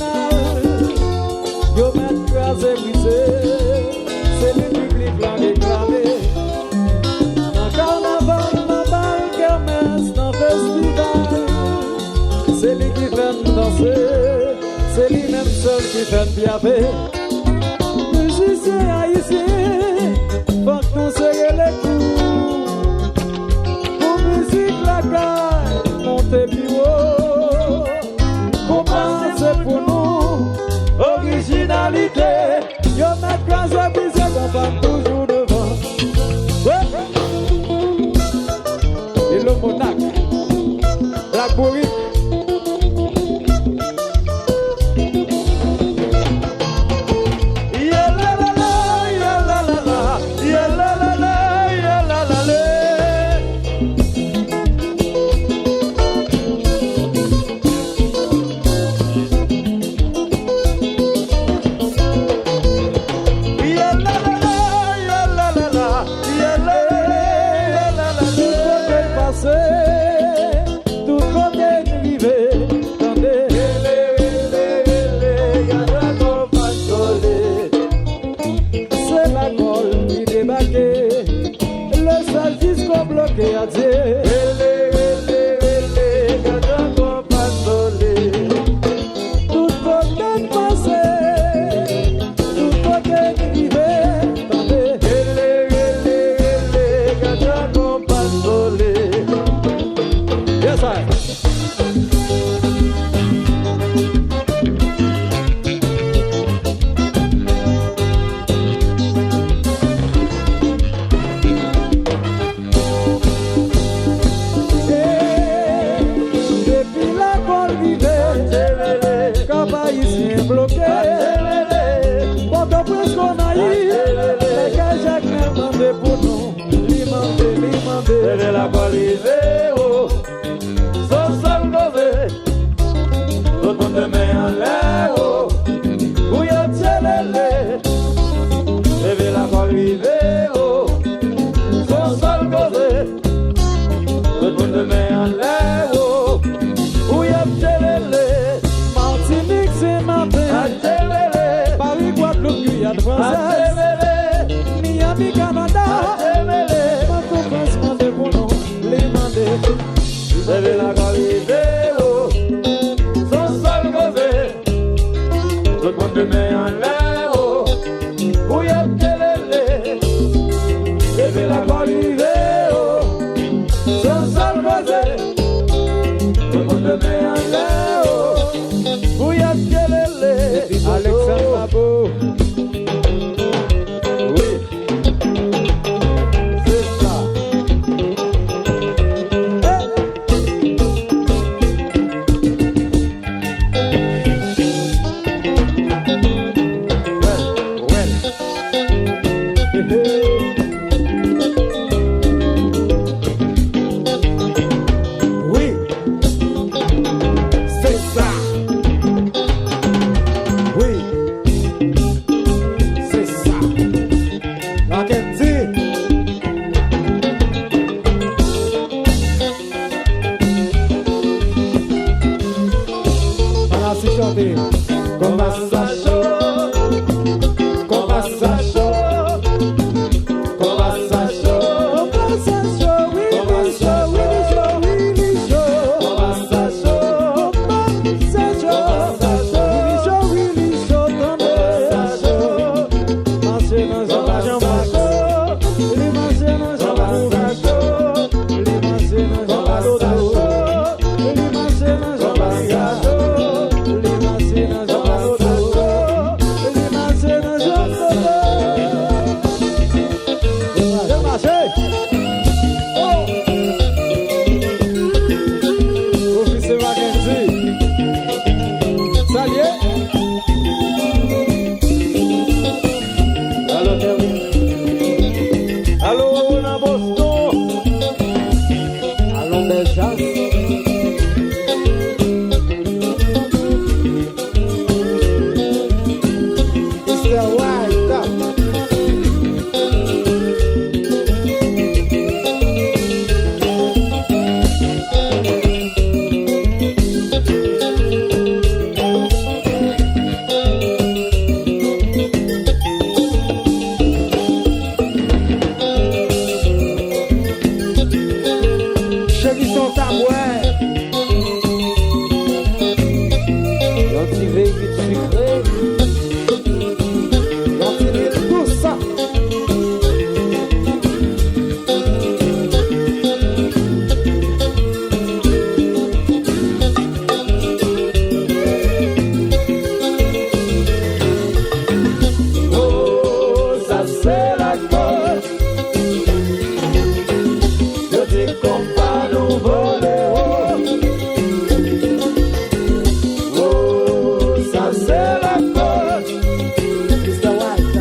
original. Yo met crasé brisé, c'est le public l'a réclamé. Dans carnaval, dans bal, kermesse, dans festival, c'est lui qui fait nous danser, c'est lui-même seul qui fait nous piaffer. Musicien haïtien, faut que nous serrer les coups. Pour musique la caille, monter plus haut. Commencer pour nous, originalité. Yo met crasé brisé, qu'on parle toujours devant. Ouais. Et le monarque, Black Bourrique. Bloqué à dire quand tout côté passé, tout côté privé, yes, I. Bloqué, Port-au-Prince qu'on a eu, les gars Jacques m'ont demandé pour nous, l'imandé, la qualité, oh, sans seul mauvais, tout le monde met en l'air, oh, où y'a télé, lever la qualité, oh, sans seul mauvais, tout le monde met en l'air, oh, où y'a télé. Martinique, c'est matin. Paris, Guadeloupe, Guyane française. Miami, Canada. Marco France, mandé pour nous, les mandés. Levez la qualité, oh, sans seul mauvais. Tout le monde met en l'air, oh, où y'a télé. Levez la qualité, oh, sans seul mauvais. Tout le monde met en l'air, oh. Alexandre Mabo. Oui, c'est ça. Oui, c'est ça. sucré. On finit tout ça. Oh, ça c'est la cause. Je dis qu'on va nous voler. Oh, ça c'est la cause. Mr. White.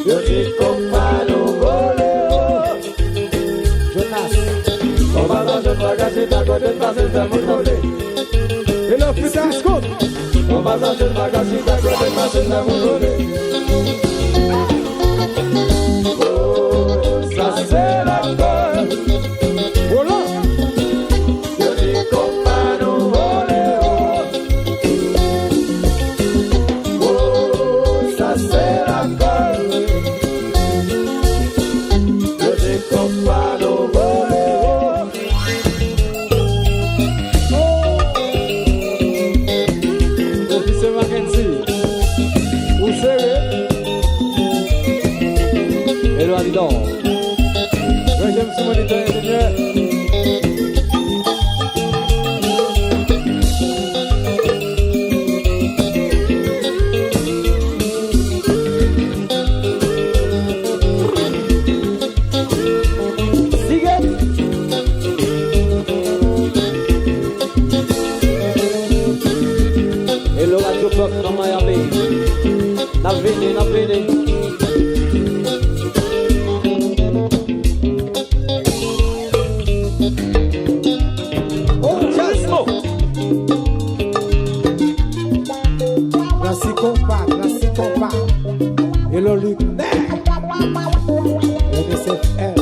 Je dis qu'on va nous voler. Jonas. On va dans le magasin d'à côté de passer de mon voler. Et le plus d'ascoute. On va dans le magasin d'à côté de passer de mon voler. Oh, ça c'est la cause. Voilà. Je dis qu'on va nous voler. Oh, ça c'est la cause. Je dis qu'on va nous voler. Officier Mackenzie, vous savez, et le Adidon. Deuxième simulité ingénieur. Et le radio pop dans Miami. N'a venu. Oh, Jasmo. Merci compas. Et le Luc. Et de cette air.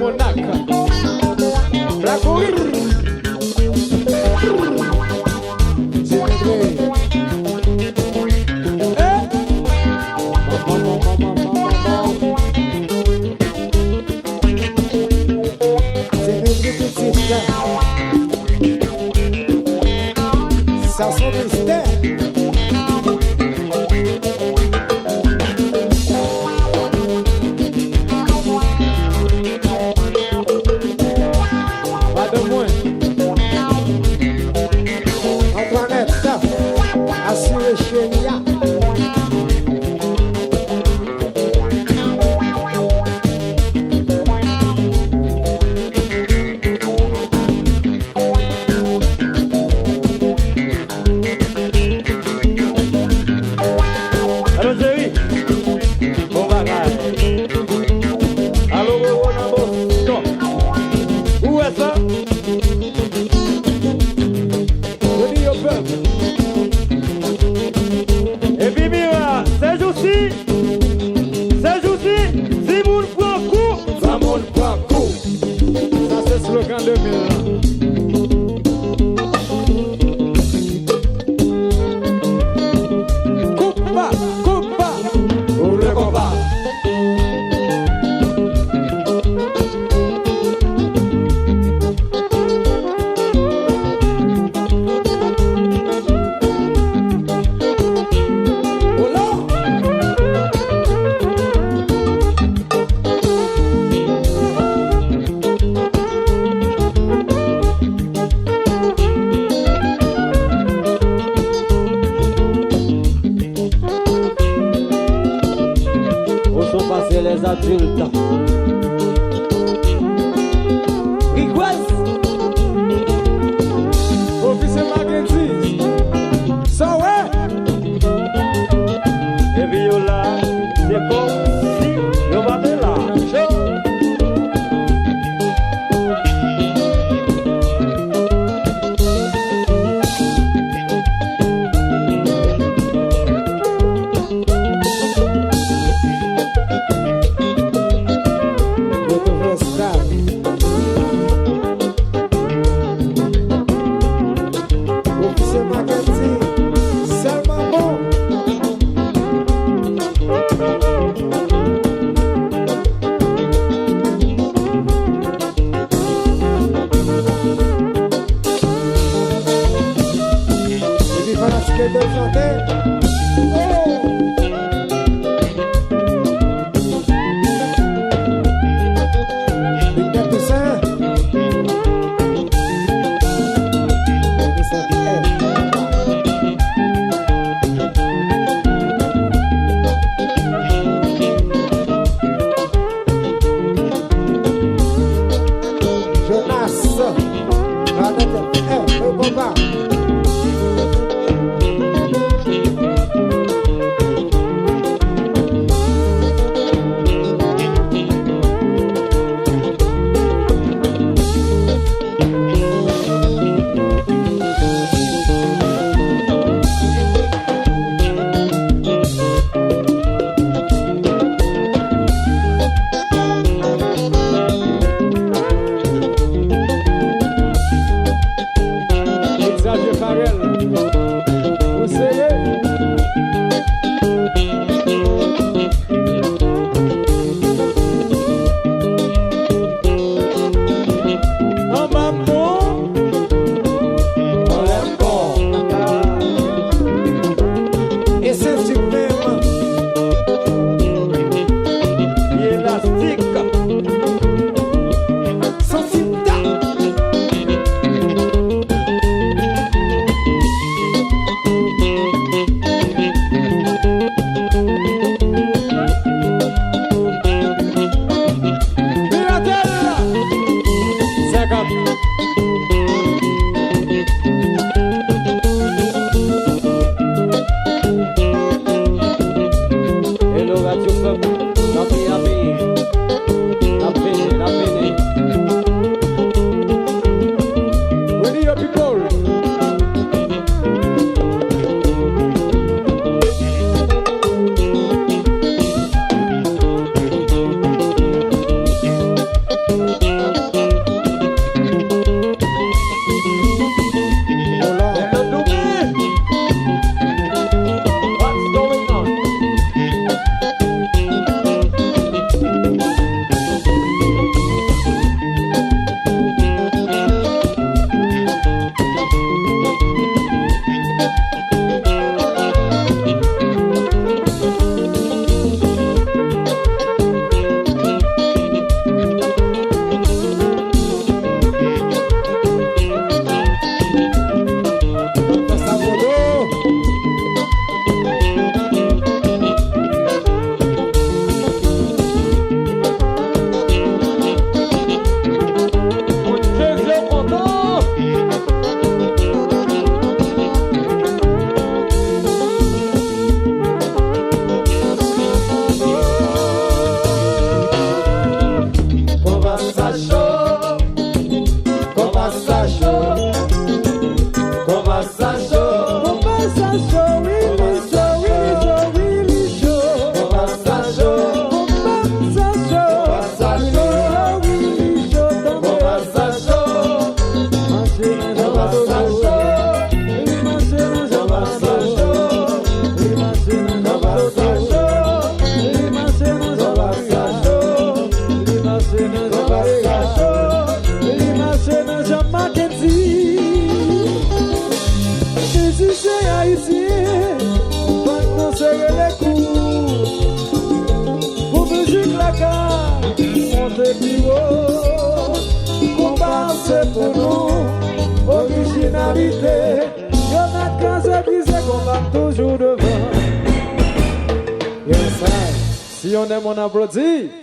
Monac. La courir. Ça son mystère. Pas de moins. Antoinette, ça. Assuré Chéria. Les adultes. Request. Officier Mackenzie. So ouais. Et puis là, c'est comme si on va de là. Yo n'a qu'à se briser qu'on va toujours devant. Yes, si on aime on applaudit.